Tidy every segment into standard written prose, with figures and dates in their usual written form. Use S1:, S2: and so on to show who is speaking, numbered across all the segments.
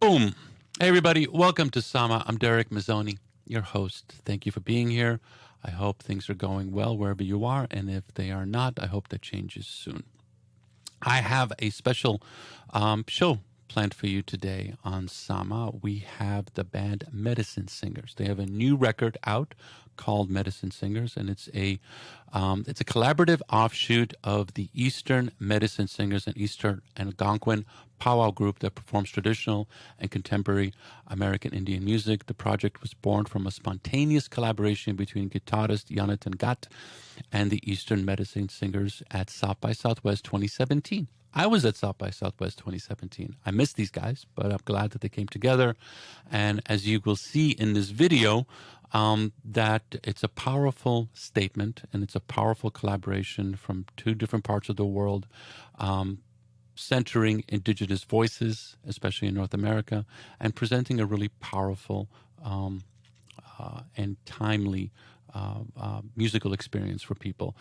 S1: Boom! Hey, everybody. Welcome to Sama. I'm Derek Mazzoni, your host. Thank you for being here. I hope things are going well wherever you are. And if they are not, I hope that changes soon. I have a special show planned for you today on Sama. We have the band Medicine Singers. They have a new record out called Medicine Singers, and it's a collaborative offshoot of the Eastern Medicine Singers and Eastern Algonquin powwow group that performs traditional and contemporary American Indian music. The project was born from a spontaneous collaboration between guitarist Jonathan Gatt and the Eastern Medicine Singers at South by Southwest 2017. I was at South by Southwest 2017. I missed these guys, but I'm glad that they came together. And as you will see in this video, that it's a powerful statement and it's a powerful collaboration from two different parts of the world, centering indigenous voices, especially in North America, and presenting a really powerful and timely musical experience for people.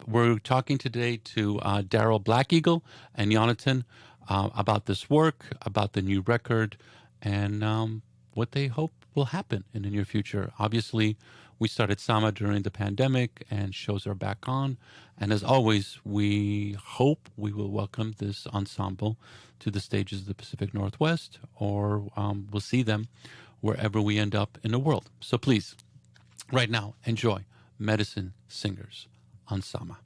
S1: We're talking today to Daryl Black Eagle and Jonathan about this work, about the new record, and what they hope will happen in the near future. Obviously, we started Sama during the pandemic and shows are back on. And as always, we hope we will welcome this ensemble to the stages of the Pacific Northwest, or we'll see them wherever we end up in the world. So please, right now, enjoy Medicine Singers on Sama.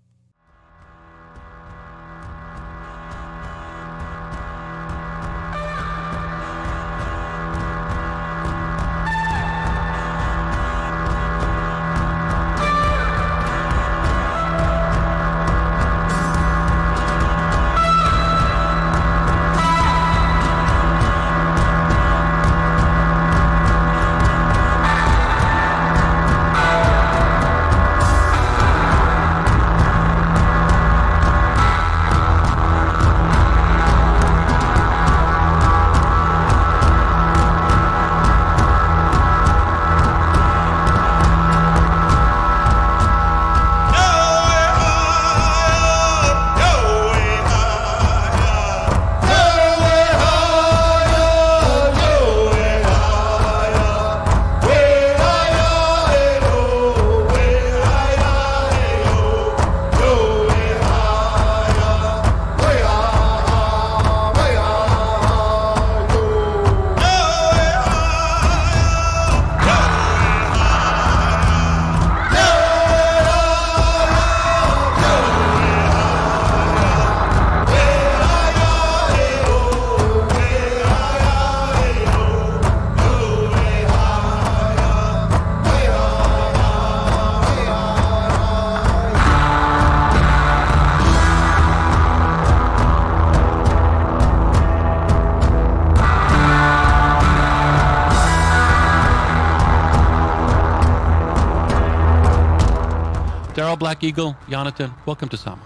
S1: Daryl Black Eagle, Jonathan, welcome to Sama.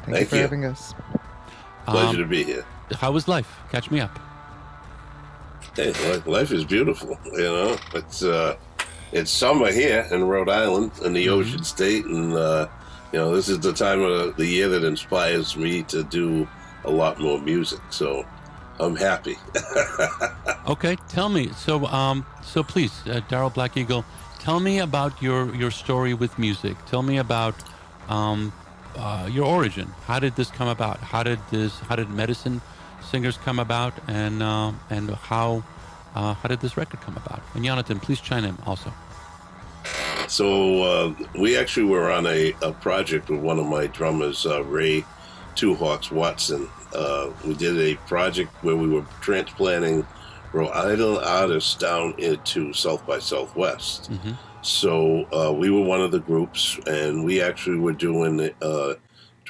S2: Thank you for having us.
S3: Pleasure to be here.
S1: How was life? Catch me up.
S3: Hey, life is beautiful. You know, it's summer here in Rhode Island, in the Ocean State, and this is the time of the year that inspires me to do a lot more music. So I'm happy.
S1: Okay, tell me. So please, Daryl Black Eagle, tell me about your story with music. Tell me about your origin. How did this come about? How did Medicine Singers come about? And how did this record come about? And Jonathan, please chime in also.
S3: So we actually were on a project with one of my drummers, Ray Two Hawks Watson. We did a project where we were transplanting Rhode Island artists down into South by Southwest. Mm-hmm. So we were one of the groups, and we actually were doing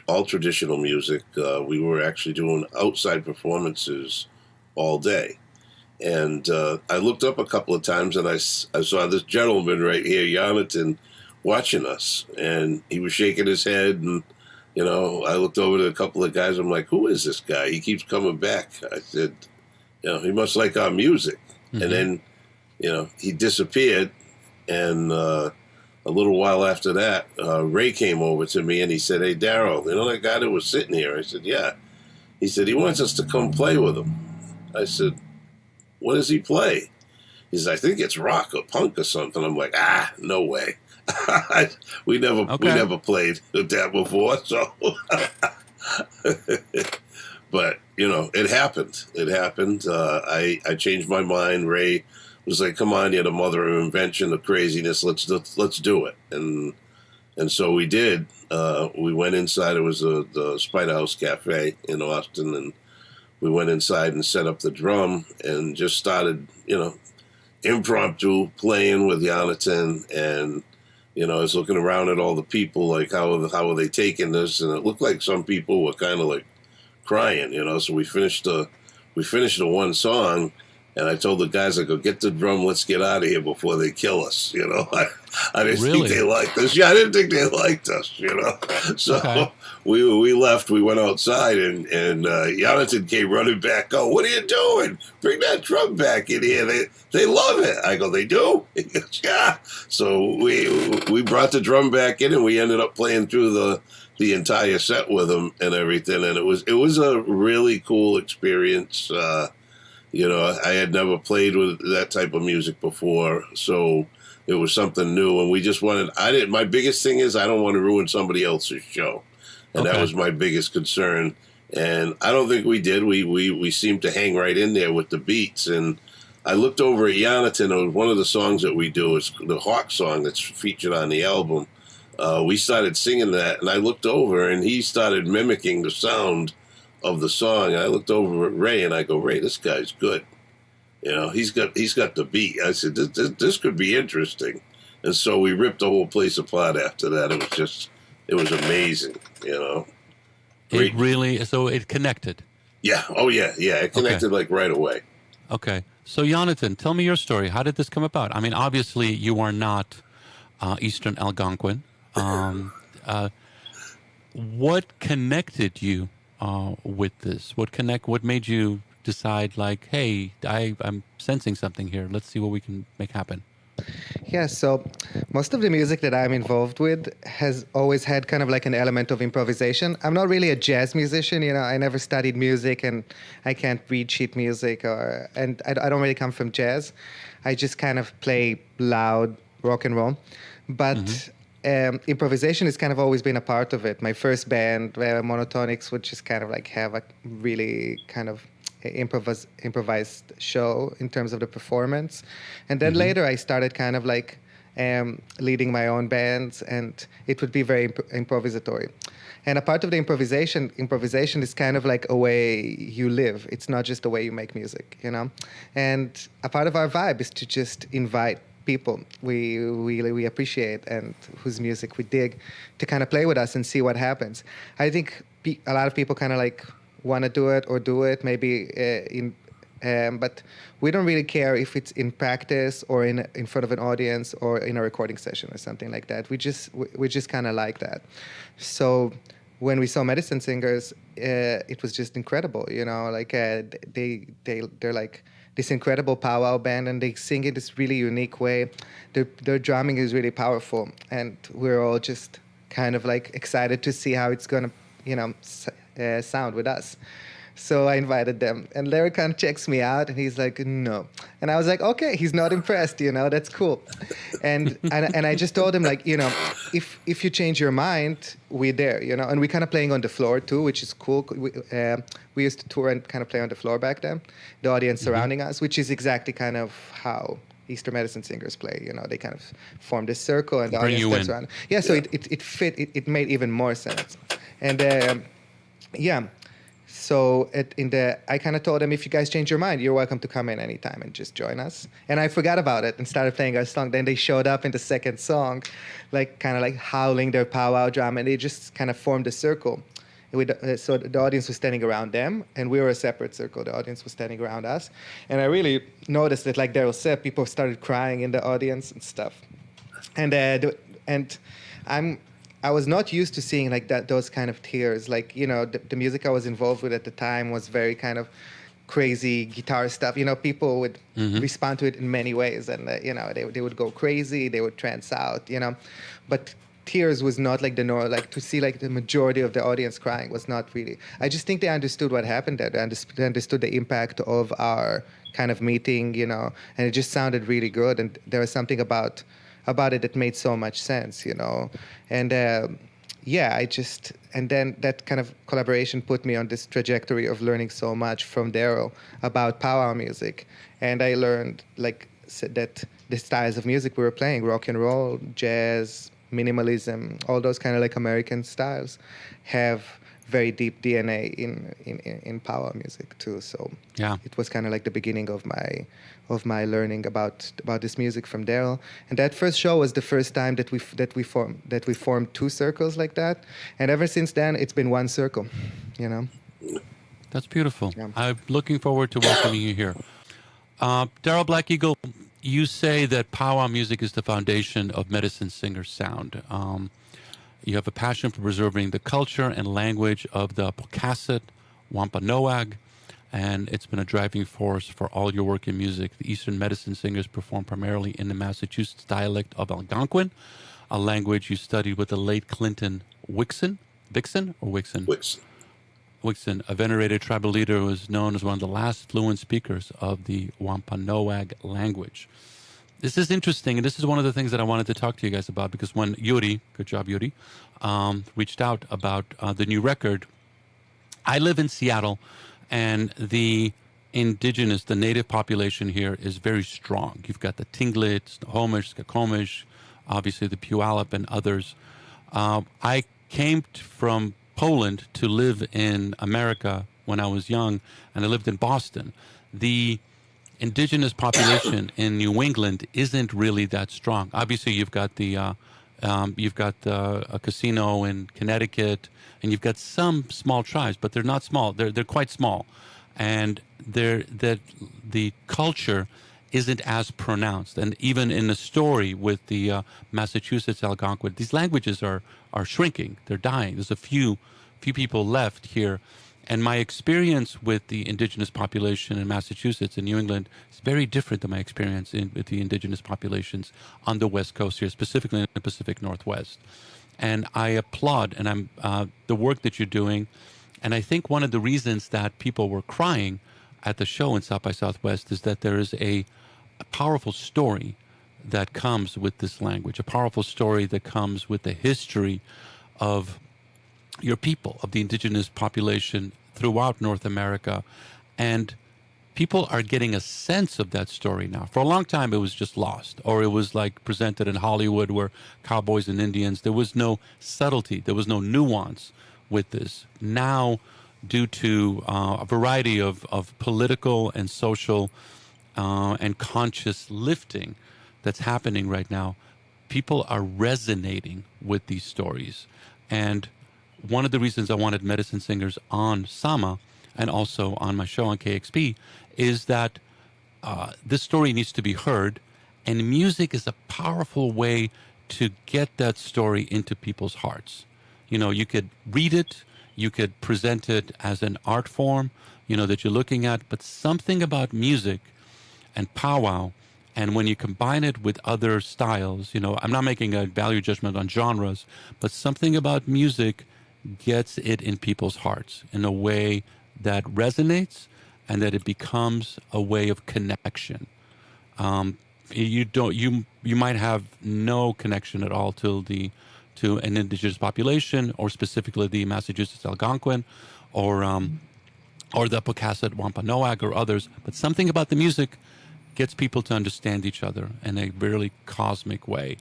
S3: all traditional music. We were actually doing outside performances all day. And I looked up a couple of times, and I saw this gentleman right here, Jonathan, watching us. And he was shaking his head, and, I looked over to a couple of guys. I'm like, who is this guy? He keeps coming back. I said, he must like our music. Mm-hmm. And then, he disappeared. And a little while after that, Ray came over to me and he said, hey, Daryl, that guy that was sitting here? I said, yeah. He said, he wants us to come play with him. I said, what does he play? He says, I think it's rock or punk or something. I'm like, no way. we never played with that before, so but it happened. It happened. I changed my mind. Ray was like, come on, you're the mother of invention, of craziness, let's do it. And so we did. We went inside. It was the Spider House Cafe in Austin, and we went inside and set up the drum and just started, impromptu playing with Jonathan. And I was looking around at all the people, like how are they taking this? And it looked like some people were kind of like crying, So we finished the one song, and I told the guys, I go, get the drum, let's get out of here before they kill us. I didn't think they liked us. Yeah, I didn't think they liked us. So we left. We went outside, and Jonathan came running back. Oh, what are you doing? Bring that drum back in here. They love it. I go, they do? He goes, yeah. So we brought the drum back in, and we ended up playing through the entire set with them and everything. And it was a really cool experience. I had never played with that type of music before, so it was something new. And we just my biggest thing is I don't want to ruin somebody else's show. And that was my biggest concern. And I don't think we did. We seemed to hang right in there with the beats. And I looked over at Jonathan. One of the songs that we do is the Hawk song that's featured on the album. We started singing that, and I looked over, and he started mimicking the sound of the song. And I looked over at Ray, and I go, Ray, this guy's good. He's got the beat. I said, this could be interesting. And so we ripped the whole place apart after that. It was amazing.
S1: It really, so it connected.
S3: Yeah. Oh yeah. Yeah. It connected like right away.
S1: Okay. So Jonathan, tell me your story. How did this come about? I mean, obviously you are not Eastern Algonquin. What connected you with this? What made you decide, like, hey, I'm sensing something here. Let's see what we can make happen.
S2: Yeah, so most of the music that I'm involved with has always had kind of like an element of improvisation. I'm not really a jazz musician, I never studied music, and I can't read sheet music, and I don't really come from jazz. I just kind of play loud rock and roll. But improvisation has kind of always been a part of it. My first band, Monotonics, would just kind of like have a really kind of improvised show in terms of the performance. And then later I started kind of like leading my own bands, and it would be very improvisatory. And a part of the improvisation is kind of like a way you live. It's not just a way you make music, And a part of our vibe is to just invite people we appreciate and whose music we dig to kind of play with us and see what happens. I think a lot of people kind of like want to do it maybe but we don't really care if it's in practice or in front of an audience or in a recording session or something like that. We just kind of like that. So when we saw Medicine Singers, it was just incredible, like they're like this incredible powwow band, and they sing in this really unique way. Their drumming is really powerful, and we're all just kind of like excited to see how it's gonna sound with us. So I invited them, and Larry kind of checks me out, and he's like, no. And I was like, okay, he's not impressed, that's cool. And I just told him, like, if you change your mind, we're there, And we kind of playing on the floor too, which is cool. We used to tour and kind of play on the floor back then, the audience surrounding us, which is exactly kind of how Eastern Medicine Singers play. They kind of form this circle, and the audience steps around. Yeah, so it fit. It made even more sense. And yeah. So I kind of told them, if you guys change your mind, you're welcome to come in anytime and just join us. And I forgot about it and started playing our song. Then they showed up in the second song, like kind of like howling their powwow drum, and they just kind of formed a circle. So the audience was standing around them, and we were a separate circle. The audience was standing around us. And I really noticed that, like Daryl said, people started crying in the audience and stuff. And I was not used to seeing like those kind of tears. Like, the music I was involved with at the time was very kind of crazy guitar stuff. People would respond to it in many ways, and they would go crazy, they would trance out, But tears was not like the norm. Like to see like the majority of the audience crying was not really. I just think they understood what happened there. They understood the impact of our kind of meeting, and it just sounded really good. And there was something about it that made so much sense, and. And then that kind of collaboration put me on this trajectory of learning so much from Daryl about powwow music. And I learned that the styles of music we were playing, rock and roll, jazz, minimalism, all those kind of like American styles have very deep DNA in powwow music too. So
S1: Yeah.
S2: it was kind of like the beginning of my learning about this music from Daryl. And that first show was the first time that we formed two circles like that. And ever since then, it's been one circle.
S1: That's beautiful.
S2: Yeah.
S1: I'm looking forward to welcoming you here. Daryl Black Eagle, you say that powwow music is the foundation of Medicine Singer's sound. You have a passion for preserving the culture and language of the Pocasset Wampanoag, and it's been a driving force for all your work in music. The Eastern Medicine Singers perform primarily in the Massachusetts dialect of Algonquin, a language you studied with the late Clinton Wixon, a venerated tribal leader who is known as one of the last fluent speakers of the Wampanoag language. This is interesting, and this is one of the things that I wanted to talk to you guys about, because when Yuri, good job Yuri, reached out about the new record, I live in Seattle, and the native population here is very strong. You've got the Tlingit, Snohomish, Skokomish, obviously the Puyallup and others. I came from Poland to live in America when I was young, and I lived in Boston. The indigenous population in New England isn't really that strong. Obviously, you've got a casino in Connecticut, and you've got some small tribes, but they're not small. They're quite small, and the culture isn't as pronounced. And even in the story with the Massachusetts Algonquin, these languages are shrinking. They're dying. There's a few people left here. And my experience with the indigenous population in Massachusetts and New England is very different than my experience with the indigenous populations on the West Coast here, specifically in the Pacific Northwest. And I applaud the work that you're doing. And I think one of the reasons that people were crying at the show in South by Southwest is that there is a powerful story that comes with this language, a powerful story that comes with the history of your people, of the indigenous population throughout North America. And people are getting a sense of that story now. For a long time, it was just lost, or it was like presented in Hollywood where cowboys and Indians, there was no subtlety, there was no nuance with this. Now, due to a variety of political and social and conscious lifting that's happening right now, people are resonating with these stories. And one of the reasons I wanted Medicine Singers on Sama and also on my show on KXP is that this story needs to be heard, and music is a powerful way to get that story into people's hearts. You could read it, you could present it as an art form, that you're looking at, but something about music and powwow, and when you combine it with other styles, I'm not making a value judgment on genres, but something about music gets it in people's hearts in a way that resonates and that it becomes a way of connection. You might have no connection at all to an indigenous population, or specifically the Massachusetts Algonquin, or the Pocasset Wampanoag or others, but something about the music gets people to understand each other in a really cosmic way.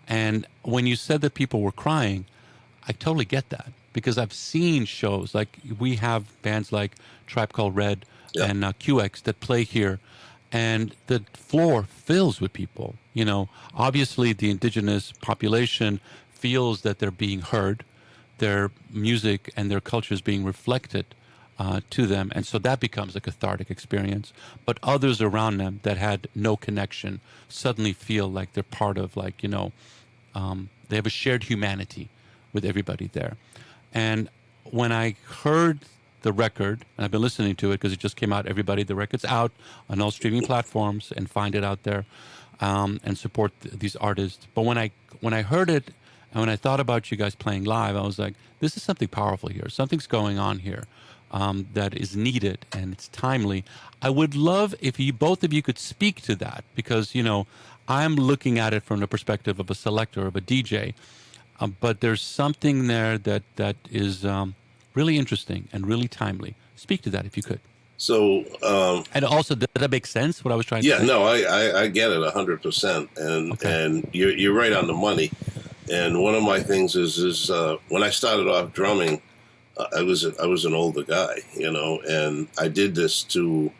S1: And when you said that people were crying, I totally get that, because I've seen shows, like we have bands like Tribe Called Red and QX that play here, and the floor fills with people. Obviously the indigenous population feels that they're being heard, their music and their culture is being reflected to them, and so that becomes a cathartic experience. But others around them that had no connection suddenly feel like they're part of, they have a shared humanity with everybody there. And when I heard the record, and I've been listening to it because it just came out, everybody, the record's out on all streaming platforms, and find it out there and support these artists. But when I heard it And when I thought about you guys playing live, I was like, this is something powerful here. Something's going on here that is needed and it's timely. I would love if you both of you could speak to that because, I'm looking at it from the perspective of a selector, of a DJ. But there's something there that is really interesting and really timely. Speak to that if you could.
S3: So,
S1: and also, did that make sense? What I was trying to say?
S3: Yeah, no, I get it 100%, and you're right on the money. And one of my things is when I started off drumming, I was an older guy, and I did this to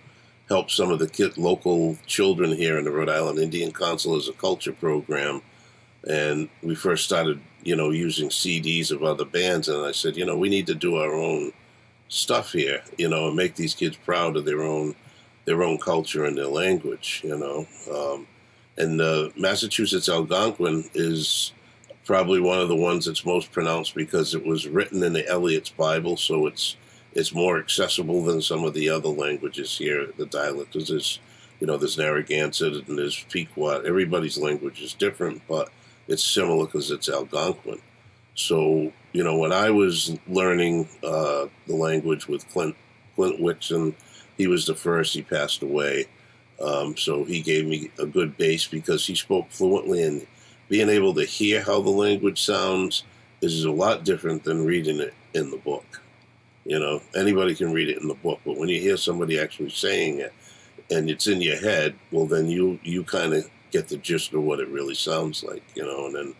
S3: help some of the local children here in the Rhode Island Indian Council as a culture program. And we first started, using CDs of other bands, and I said, we need to do our own stuff here, and make these kids proud of their own culture and their language, and Massachusetts Algonquin is probably one of the ones that's most pronounced because it was written in the Eliot's Bible, so it's more accessible than some of the other languages here, the dialect. Because there's Narragansett and there's Pequot. Everybody's language is different, but it's similar because it's Algonquin. So, when I was learning the language with Clint Wixon, he was the first. He passed away. So he gave me a good base because he spoke fluently, and being able to hear how the language sounds is a lot different than reading it in the book. Anybody can read it in the book, but when you hear somebody actually saying it and it's in your head, well, then you kind of get the gist of what it really sounds like, and then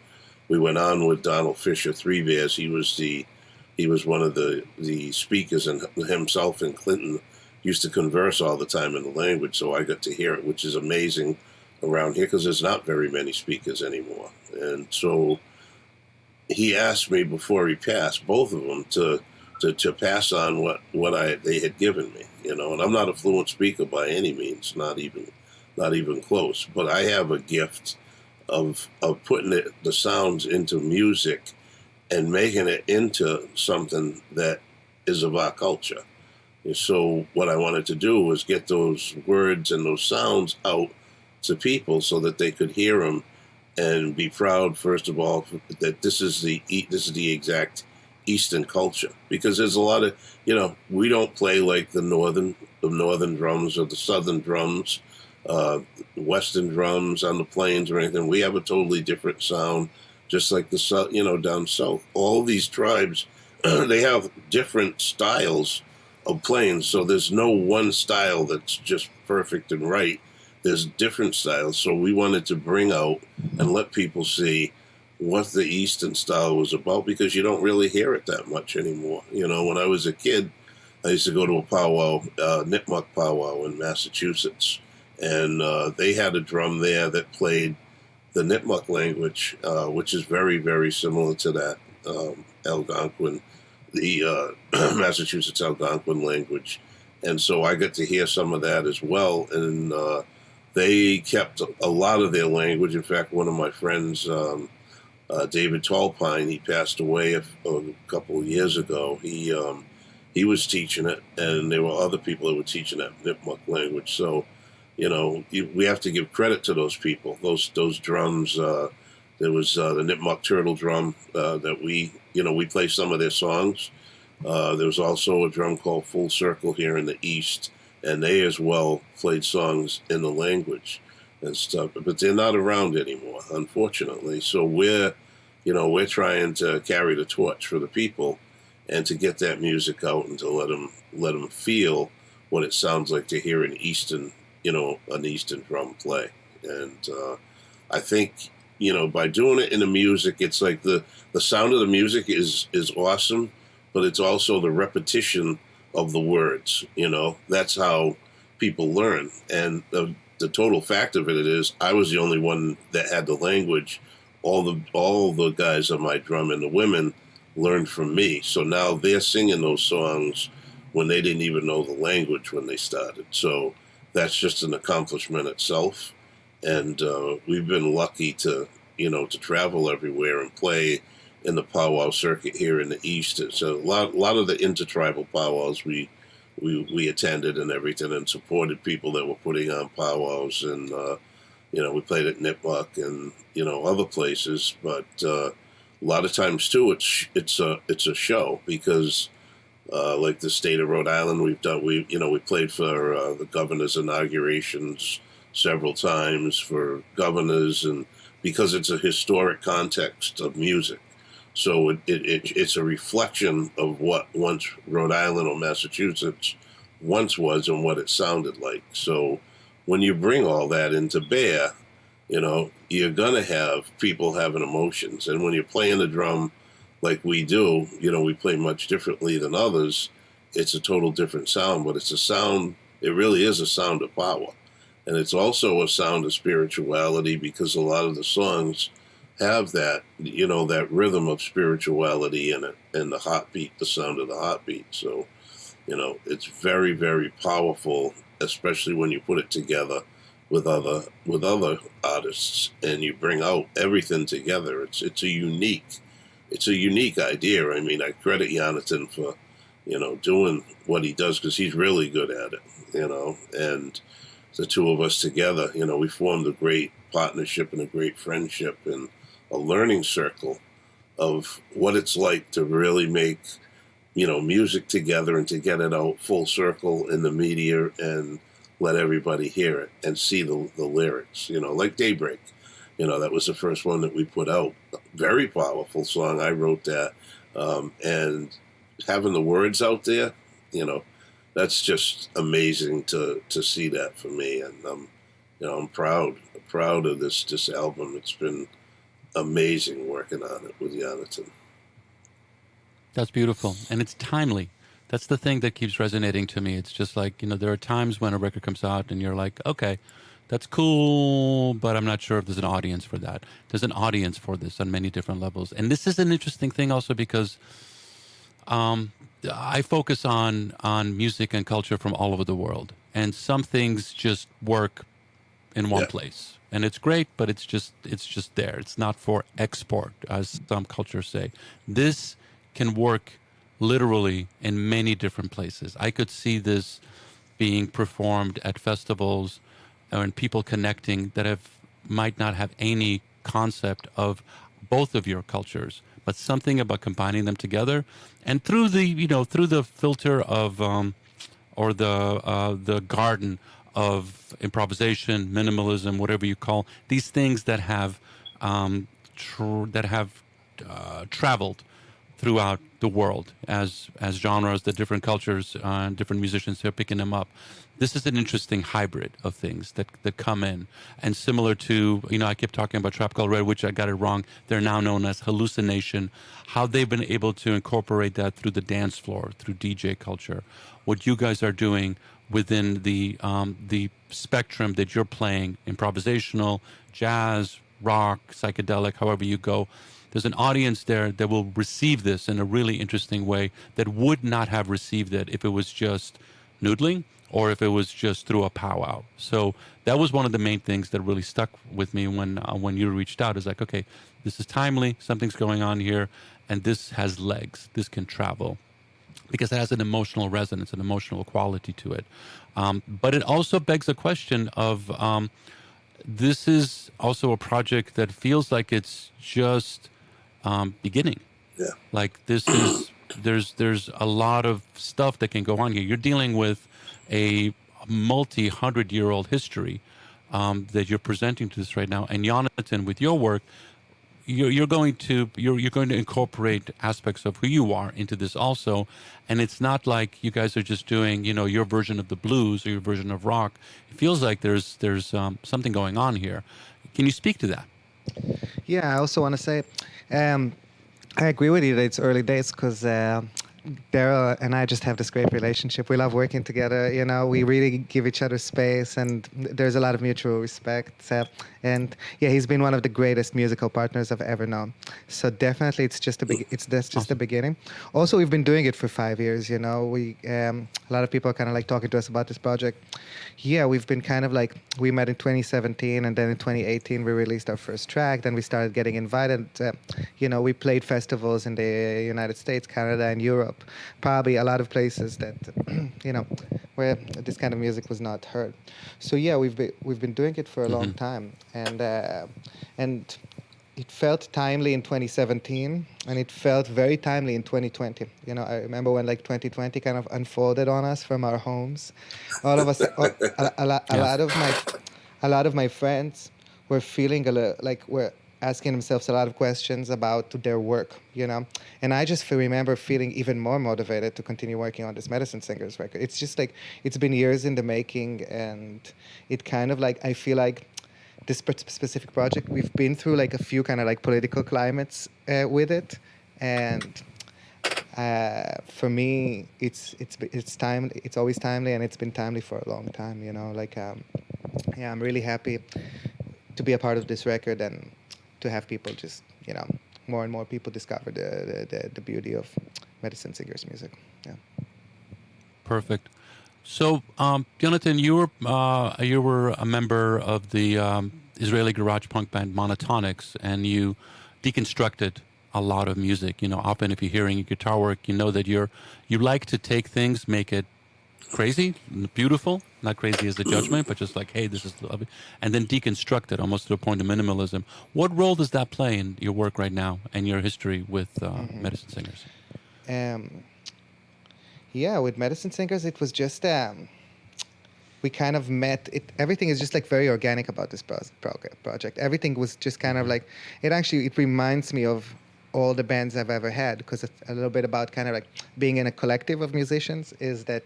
S3: we went on with Donald Fisher, Three Bears. He was one of the speakers, and himself and Clinton used to converse all the time in the language, so I got to hear it, which is amazing around here because there's not very many speakers anymore. And so he asked me before he passed, both of them, to pass on what they had given me, and I'm not a fluent speaker by any means, not even close, but I have a gift of putting the sounds into music and making it into something that is of our culture. And so what I wanted to do was get those words and those sounds out to people so that they could hear them and be proud, first of all, that this is the exact Eastern culture. Because there's a lot of, we don't play like the northern drums or the southern drums, Western drums on the plains or anything. We have a totally different sound, just like the south, down south. All these tribes, they have different styles of playing, so there's no one style that's just perfect and right. There's different styles, so we wanted to bring out and let people see what the Eastern style was about, because you don't really hear it that much anymore. When I was a kid, I used to go to a powwow, Nipmuc powwow in Massachusetts, and they had a drum there that played the Nipmuc language, which is very, very similar to that Algonquin, the Massachusetts Algonquin language. And so I got to hear some of that as well. And they kept a lot of their language. In fact, one of my friends, David Tallpine, he passed away a couple of years ago. He was teaching it, and there were other people that were teaching that Nipmuc language. So, we have to give credit to those people. Those drums. There was the Nipmuc turtle drum that we play some of their songs. There was also a drum called Full Circle here in the East, and they as well played songs in the language and stuff. But they're not around anymore, unfortunately. So we're trying to carry the torch for the people and to get that music out and to let them feel what it sounds like to hear an Eastern drum play. And I think, by doing it in the music, it's like the sound of the music is awesome, but it's also the repetition of the words. That's how people learn. And the total fact of it is, I was the only one that had the language. All the guys on my drum and the women learned from me. So now they're singing those songs when they didn't even know the language when they started. So that's just an accomplishment itself. And we've been lucky to travel everywhere and play in the powwow circuit here in the East. So a lot of the intertribal powwows we attended and everything, and supported people that were putting on powwows. And we played at Nipmuc and other places. But a lot of times too, it's a show because like the state of Rhode Island, we played for the governor's inaugurations several times for governors, and because it's a historic context of music. So it's a reflection of what once Rhode Island or Massachusetts once was and what it sounded like. So when you bring all that into bear, you're going to have people having emotions. And when you're playing the drum like we do, we play much differently than others. It's a total different sound, but it's a sound, it really is a sound of power. And it's also a sound of spirituality because a lot of the songs have that, that rhythm of spirituality in it and the heartbeat, the sound of the heartbeat. So, it's very, very powerful, especially when you put it together with other artists and you bring out everything together. It's a unique idea. I mean, I credit Jonathan for, doing what he does because he's really good at it, and the two of us together, we formed a great partnership and a great friendship and a learning circle of what it's like to really make, music together and to get it out full circle in the media and let everybody hear it and see the lyrics, like Daybreak. That was the first one that we put out. Very powerful song. I wrote that. And having the words out there, that's just amazing to see that for me. And, I'm proud of this album. It's been amazing working on it with Jonathan.
S1: That's beautiful. And it's timely. That's the thing that keeps resonating to me. It's just like, there are times when a record comes out and you're like, okay, that's cool, but I'm not sure if there's an audience for that. There's an audience for this on many different levels. And this is an interesting thing also because I focus on music and culture from all over the world. And some things just work in one place. And it's great, but it's just there. It's not for export, as some cultures say. This can work literally in many different places. I could see this being performed at festivals and people connecting that might not have any concept of both of your cultures, but something about combining them together. And through the filter of or the garden of improvisation, minimalism, whatever you call these things that have traveled throughout the world as genres, the different cultures, different musicians are picking them up. This is an interesting hybrid of things that come in. And similar to, I kept talking about Trap Called Red, which I got it wrong. They're now known as Hallucination. How they've been able to incorporate that through the dance floor, through DJ culture. What you guys are doing within the spectrum that you're playing, improvisational, jazz, rock, psychedelic, however you go. There's an audience there that will receive this in a really interesting way that would not have received it if it was just noodling or if it was just through a powwow. So that was one of the main things that really stuck with me when you reached out. Is like, okay, this is timely, something's going on here, and this has legs. This can travel because it has an emotional resonance, an emotional quality to it. But it also begs the question of this is also a project that feels like it's just beginning.
S3: Yeah.
S1: Like this is there's a lot of stuff that can go on here. You're dealing with a multi-100-year-old history that you're presenting to us right now. And Jonathan, with your work, you're going to incorporate aspects of who you are into this also. And it's not like you guys are just doing your version of the blues or your version of rock. It feels like there's something going on here. Can you speak to that?
S2: Yeah, I also want to say, I agree with you that it's early days because Daryl and I just have this great relationship. We love working together. We really give each other space, and there's a lot of mutual respect. And yeah, he's been one of the greatest musical partners I've ever known. So definitely, that's just the beginning. Also, we've been doing it for 5 years. We a lot of people are kind of like talking to us about this project. Yeah, we've been kind of like, we met in 2017, and then in 2018 we released our first track. Then we started getting invited. We played festivals in the United States, Canada, and Europe. Probably a lot of places that where this kind of music was not heard. So yeah, we've been doing it for a long time, and it felt timely in 2017, and it felt very timely in 2020. You know, I remember when like 2020 kind of unfolded on us from our homes. All of us,
S1: Yes.
S2: a lot of my friends were feeling like were asking themselves a lot of questions about their work. You know, and I just remember feeling even more motivated to continue working on this Medicine Singers record. It's just like it's been years in the making, and it kind of like I feel like this specific project, we've been through like a few kind of like political climates with it, and for me, it's timely. It's always timely, and it's been timely for a long time. You know, like yeah, I'm really happy to be a part of this record and to have people just more and more people discover the beauty of Medicine Singers music. Yeah.
S1: Perfect. So, Jonathan, you were a member of the Israeli garage punk band Monotonics, and you deconstructed a lot of music. You know, often if you're hearing guitar work, you know that you like to take things, make it crazy, beautiful. Not crazy as a judgment, but just like, hey, this is lovely, and then deconstruct it almost to the point of minimalism. What role does that play in your work right now and your history with Medicine Singers?
S2: Yeah, with Medicine Singers, it was just we kind of met. Everything is just like very organic about this project. Everything was just kind of like it reminds me of all the bands I've ever had, because it's a little bit about kind of like being in a collective of musicians. Is that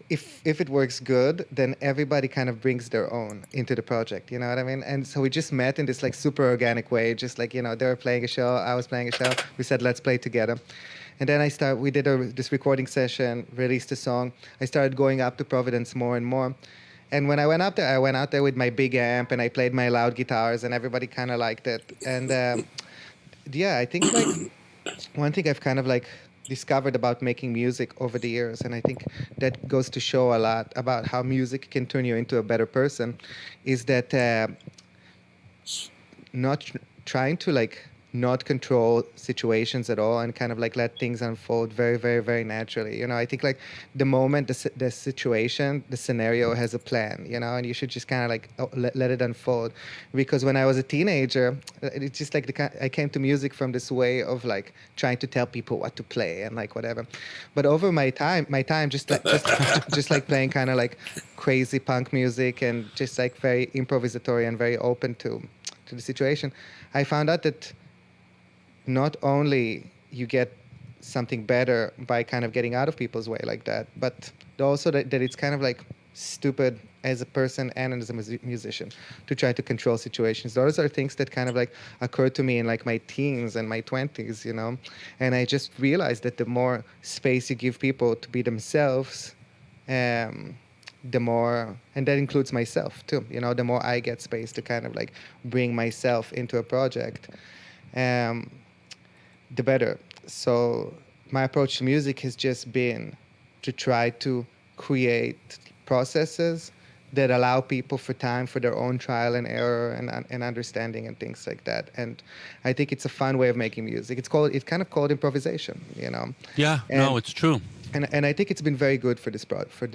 S2: if it works good, then everybody kind of brings their own into the project. You know what I mean? And so we just met in this like super organic way. Just like they were playing a show, I was playing a show. We said let's play together. And then we did this recording session, released a song. I started going up to Providence more and more. And when I went out there with my big amp, and I played my loud guitars, and everybody kind of liked it. And yeah, I think like one thing I've kind of like discovered about making music over the years, and I think that goes to show a lot about how music can turn you into a better person, is that not trying to like not control situations at all, and kind of like let things unfold very, very, very naturally. I think like the moment the situation, the scenario has a plan, and you should just kind of like let it unfold. Because when I was a teenager, it's just like I came to music from this way of like trying to tell people what to play and like whatever. But over my time, just like playing kind of like crazy punk music and just like very improvisatory and very open to the situation, I found out that not only you get something better by kind of getting out of people's way like that, but also that it's kind of like stupid as a person and as a musician to try to control situations. Those are things that kind of like occurred to me in like my teens and my 20s, and I just realized that the more space you give people to be themselves, the more, and that includes myself too, the more I get space to kind of like bring myself into a project, the better. So my approach to music has just been to try to create processes that allow people for time for their own trial and error and understanding and things like that. And I think it's a fun way of making music. It's kind of called improvisation,
S1: Yeah, no, it's true.
S2: And I think it's been very good for this for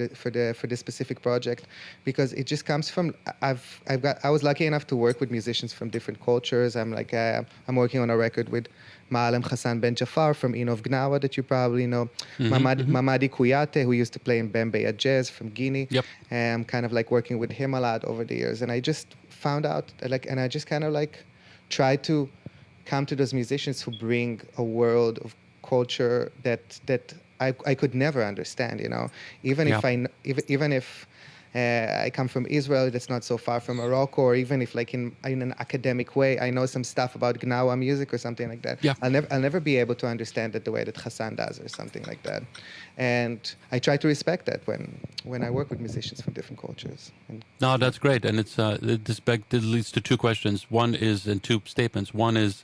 S2: this specific project, because it just comes from I was lucky enough to work with musicians from different cultures. I'm working on a record with Ma'alem Hassan Ben Jafar from Inov Gnawa, that you probably know. Mamadi Kouyaté, who used to play in Bembeya Jazz from Guinea.
S1: Yep.
S2: And I'm kind of like working with him a lot over the years. And I just found out and I just kind of like try to come to those musicians who bring a world of culture that I could never understand, even if I come from Israel, that's not so far from Morocco, or even if like in an academic way, I know some stuff about Gnawa music or something like that.
S1: Yeah.
S2: I'll never be able to understand it the way that Hassan does or something like that. And I try to respect that when I work with musicians from different cultures.
S1: No, that's great. And it's this leads to two questions. One is, and two statements. One is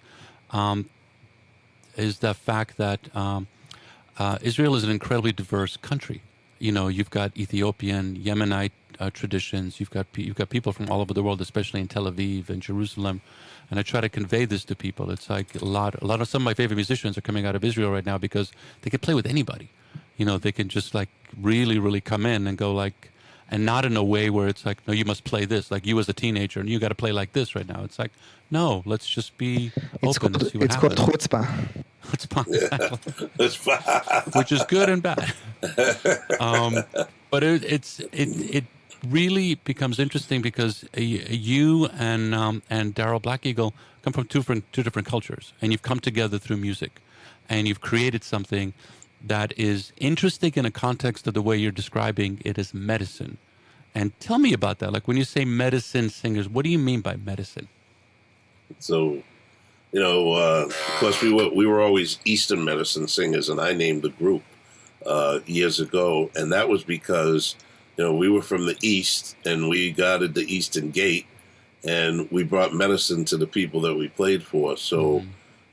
S1: the fact that Israel is an incredibly diverse country. You've got Ethiopian, Yemenite traditions. You've got people from all over the world, especially in Tel Aviv and Jerusalem. And I try to convey this to people. It's like a lot of some of my favorite musicians are coming out of Israel right now because they can play with anybody. They can just like really, really come in and go like, and not in a way where it's like, no, you must play this, like you as a teenager, and you got to play like this right now. It's like, no, let's just be open and see what
S2: It's
S1: happens.
S2: called chutzpah.
S1: It's fine.
S3: That's fine.
S1: Which is good and bad. But it really becomes interesting because you and Daryl Black Eagle come from two different cultures, and you've come together through music, and you've created something that is interesting in a context of the way you're describing it as medicine. And tell me about that. Like when you say medicine singers, what do you mean by medicine?
S3: So, of course, we were always Eastern medicine singers, and I named the group years ago, and that was because we were from the East, and we guarded the Eastern Gate, and we brought medicine to the people that we played for. So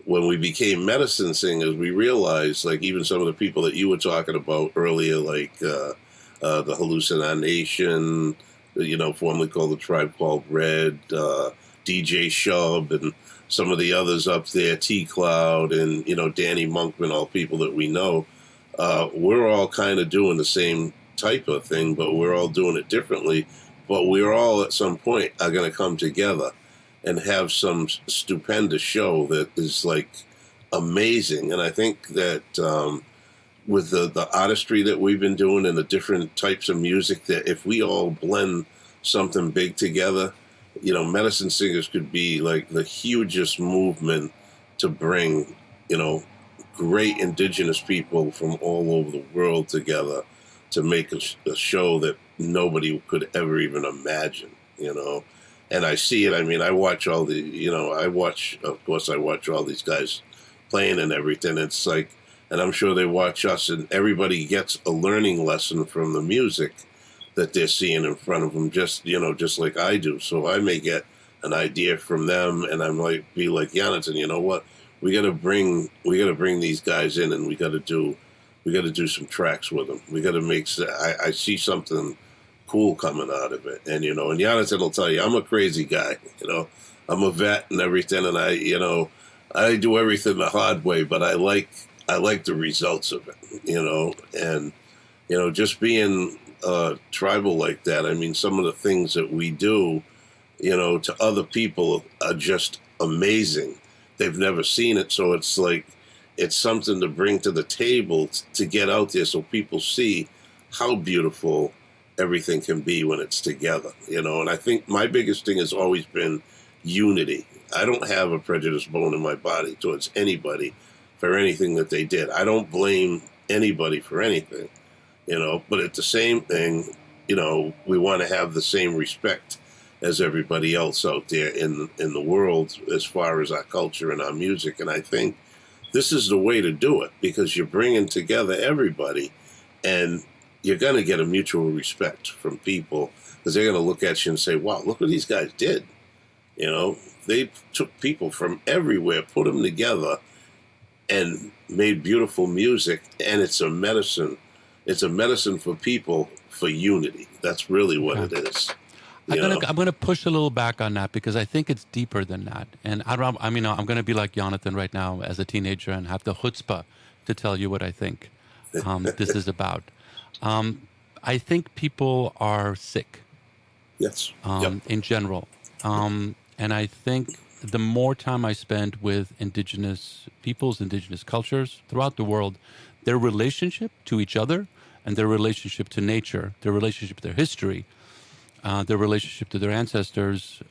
S3: when we became medicine singers, we realized, like even some of the people that you were talking about earlier, like the Hallucination, formerly called the Tribe Called Red, DJ Shub, and some of the others up there, T Cloud, and Danny Monkman, all people that we know. We're all kind of doing the same type of thing, but we're all doing it differently. But we're all at some point are going to come together and have some stupendous show that is like amazing. And I think that with the artistry that we've been doing and the different types of music, that if we all blend something big together, medicine singers could be like the hugest movement to bring, great indigenous people from all over the world together to make a show that nobody could ever even imagine, And I see it. I mean, I watch all the, of course, I watch all these guys playing and everything. It's like, and I'm sure they watch us, and everybody gets a learning lesson from the music that they're seeing in front of them, just like I do. So I may get an idea from them, and I might be like, Jonathan, you know what? We got to bring these guys in, and we got to do some tracks with them. We got to make. I see something cool coming out of it, and and Jonathan will tell you, I'm a crazy guy. I'm a vet and everything, and I do everything the hard way, but I like the results of it. And just being tribal like that. I mean, some of the things that we do, to other people are just amazing. They've never seen it, so it's like it's something to bring to the table to get out there so people see how beautiful everything can be when it's together, And I think my biggest thing has always been unity. I don't have a prejudiced bone in my body towards anybody for anything that they did. I don't blame anybody for anything, But at the same thing, we want to have the same respect as everybody else out there in the world as far as our culture and our music. And I think this is the way to do it, because you're bringing together everybody, and you're going to get a mutual respect from people, because they're going to look at you and say, wow, look what these guys did. They took people from everywhere, put them together, and made beautiful music. And it's a medicine. It's a medicine for people, for unity. That's really what it is. I'm gonna push a little back on that, because I think it's deeper than that. And I'm gonna be like Jonathan right now as a teenager and have the chutzpah to tell you what I think this is about. I think people are sick. Yes.
S1: In general. And I think the more time I spend with indigenous peoples, indigenous cultures throughout the world, their relationship to each other and their relationship to nature, their relationship to their history, their relationship to their ancestors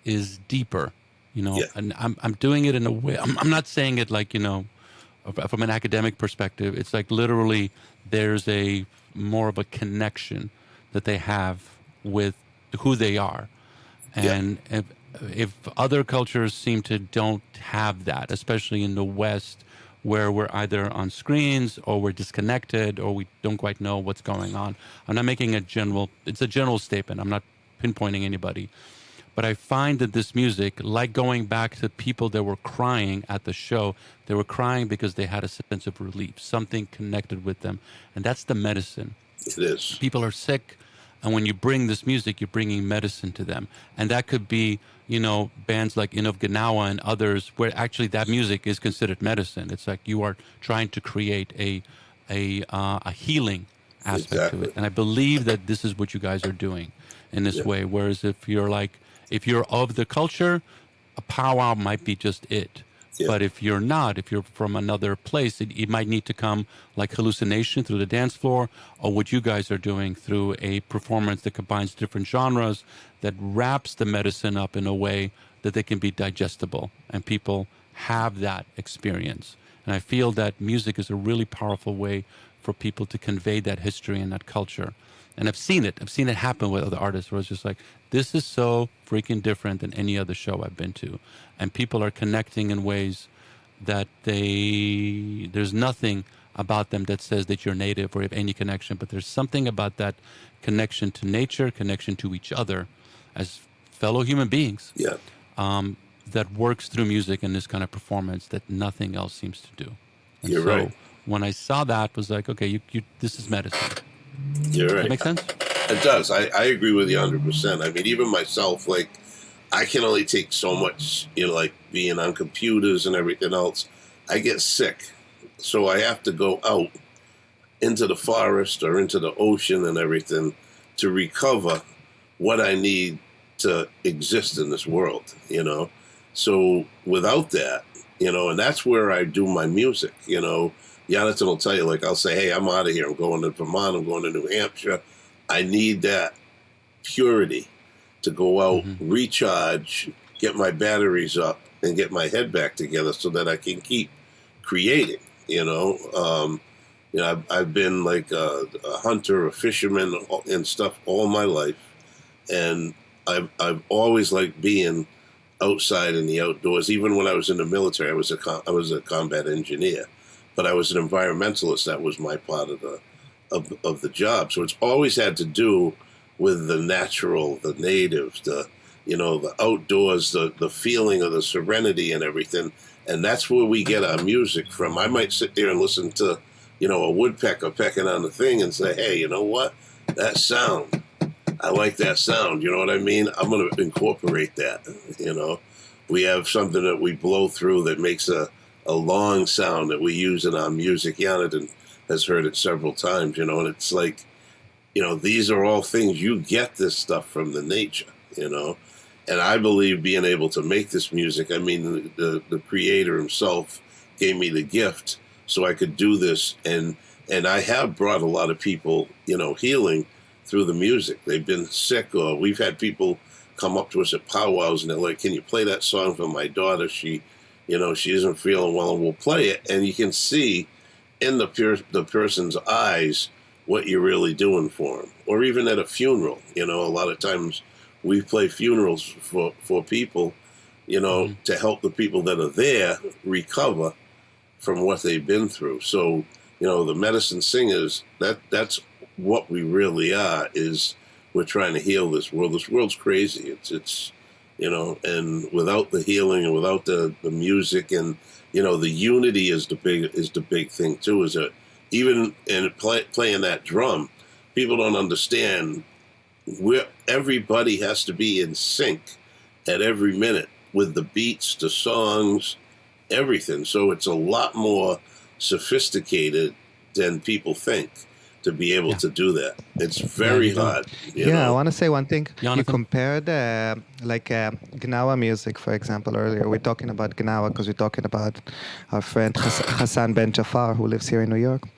S1: is deeper, And I'm doing it in a way. I'm not saying it like from an academic perspective. It's like literally there's a more of a connection that they have with who they are, and if other cultures seem to don't have that, especially in the West, where we're either on screens or we're disconnected or we don't quite know what's going on. I'm not making it's a general statement. I'm not pinpointing anybody. But I find that this music, like going back to people that were crying at the show, they were crying because they had a sense of relief, something connected with them. And that's the medicine.
S3: It is.
S1: People are sick, and when you bring this music, you're bringing medicine to them. And that could be, bands like Inov Gnawa and others, where actually that music is considered medicine. It's like you are trying to create a healing aspect to it. And I believe that this is what you guys are doing in this way. Whereas if you're of the culture, a powwow might be just it.
S3: Yeah.
S1: But if you're not, if you're from another place, it might need to come like hallucination through the dance floor, or what you guys are doing through a performance that combines different genres, that wraps the medicine up in a way that they can be digestible and people have that experience. And I feel that music is a really powerful way for people to convey that history and that culture. And I've seen it happen with other artists where it's just like, this is so freaking different than any other show I've been to. And people are connecting in ways that there's nothing about them that says that you're native or you have any connection, but there's something about that connection to nature, connection to each other as fellow human beings, that works through music in this kind of performance that nothing else seems to do. And
S3: You're right.
S1: When I saw that, was like, okay, this is medicine.
S3: You're right.
S1: Does that make sense?
S3: It does. I agree with you 100%. I mean, even myself, like, I can only take so much, like being on computers and everything else. I get sick. So I have to go out into the forest or into the ocean and everything to recover what I need to exist in this world, So without that, and that's where I do my music, Jonathan will tell you, like, I'll say, hey, I'm out of here. I'm going to Vermont. I'm going to New Hampshire. I need that purity to go out, recharge, get my batteries up, and get my head back together so that I can keep creating, I've been like a hunter, a fisherman, and stuff all my life. And I've always liked being outside in the outdoors. Even when I was in the military, I was a combat engineer. But I was an environmentalist. That was my part of the job. So it's always had to do with the natural, the native, the outdoors, the feeling of the serenity and everything. And that's where we get our music from. I might sit there and listen to, a woodpecker pecking on the thing and say, hey, you know what? That sound, I like that sound. You know what I mean? I'm going to incorporate that. We have something that we blow through that makes a long sound that we use in our music. Jonathan has heard it several times, and it's like, these are all things, you get this stuff from the nature, and I believe being able to make this music, I mean, the creator himself gave me the gift so I could do this, and I have brought a lot of people, healing through the music. They've been sick, or we've had people come up to us at powwows and they're like, can you play that song for my daughter? She isn't feeling well, and we'll play it. And you can see in the person's eyes what you're really doing for them. Or even at a funeral, a lot of times we play funerals for people, to help the people that are there recover from what they've been through. So, the medicine singers, that's what we really are, is we're trying to heal this world. This world's crazy. It's and without the healing and without the music and, the unity is the big thing too, is that even in playing that drum, people don't understand where everybody has to be in sync at every minute with the beats, the songs, everything. So it's a lot more sophisticated than people think to be able to do that. It's very hard.
S2: I want to say one thing.
S1: Jonathan?
S2: You compared Gnawa music, for example, earlier. We're talking about Gnawa because we're talking about our friend Hassan Ben Jafar, who lives here in New York.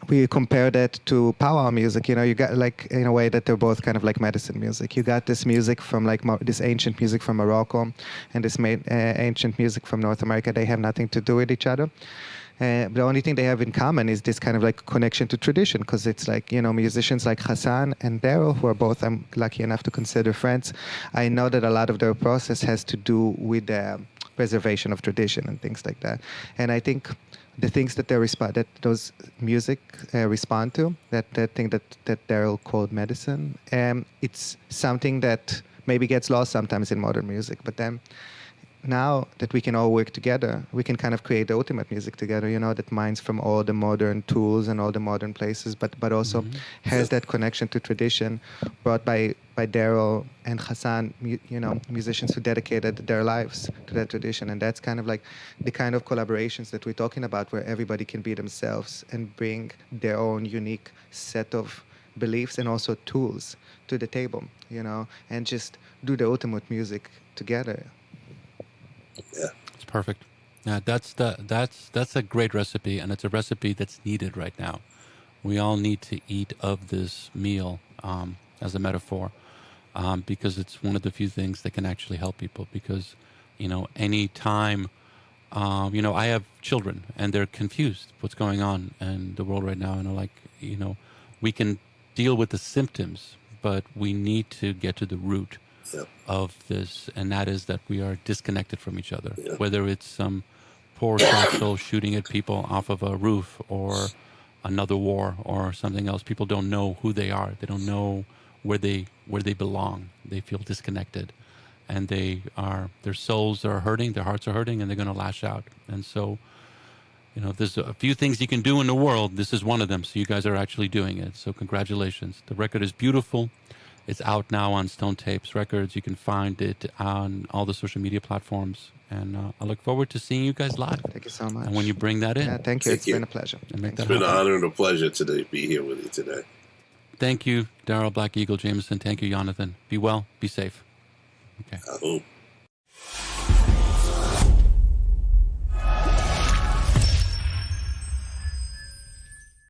S2: We compared it to powwow music. You got, like, in a way that they're both kind of like medicine music. You got this music from this ancient music from Morocco and this ancient music from North America. They have nothing to do with each other. The only thing they have in common is this kind of like connection to tradition, because it's like, musicians like Hassan and Daryl, who are both, I'm lucky enough to consider friends. I know that a lot of their process has to do with the preservation of tradition and things like that. And I think the things that that those music respond to, that thing that Daryl called medicine, it's something that maybe gets lost sometimes in modern music. But then now that we can all work together, we can kind of create the ultimate music together, that mines from all the modern tools and all the modern places, but also has that connection to tradition brought by Daryl and Hassan, musicians who dedicated their lives to that tradition. And that's kind of like the kind of collaborations that we're talking about, where everybody can be themselves and bring their own unique set of beliefs and also tools to the table, and just do the ultimate music together.
S3: Yeah,
S1: it's perfect. Yeah, that's a great recipe, and it's a recipe that's needed right now. We all need to eat of this meal, as a metaphor, because it's one of the few things that can actually help people. Because, any time, I have children and they're confused what's going on in the world right now, and they're like, we can deal with the symptoms, but we need to get to the root of this, and that is that we are disconnected from each other. Whether it's some poor satchel shooting at people off of a roof, or another war, or something else, people don't know who they are. They don't know where they belong. They feel disconnected, and their souls are hurting, their hearts are hurting, and they're going to lash out. And so, if there's a few things you can do in the world, this is one of them. So you guys are actually doing it. So congratulations. The record is beautiful. It's out now on Stone Tapes Records. You can find it on all the social media platforms. And I look forward to seeing you guys live.
S2: Thank you so much.
S1: And when you bring that in.
S2: Yeah, thank you. It's been a pleasure.
S3: It's been an honor and a pleasure to be here with you today.
S1: Thank you, Daryl Black Eagle Jameson. Thank you, Jonathan. Be well. Be safe. Okay.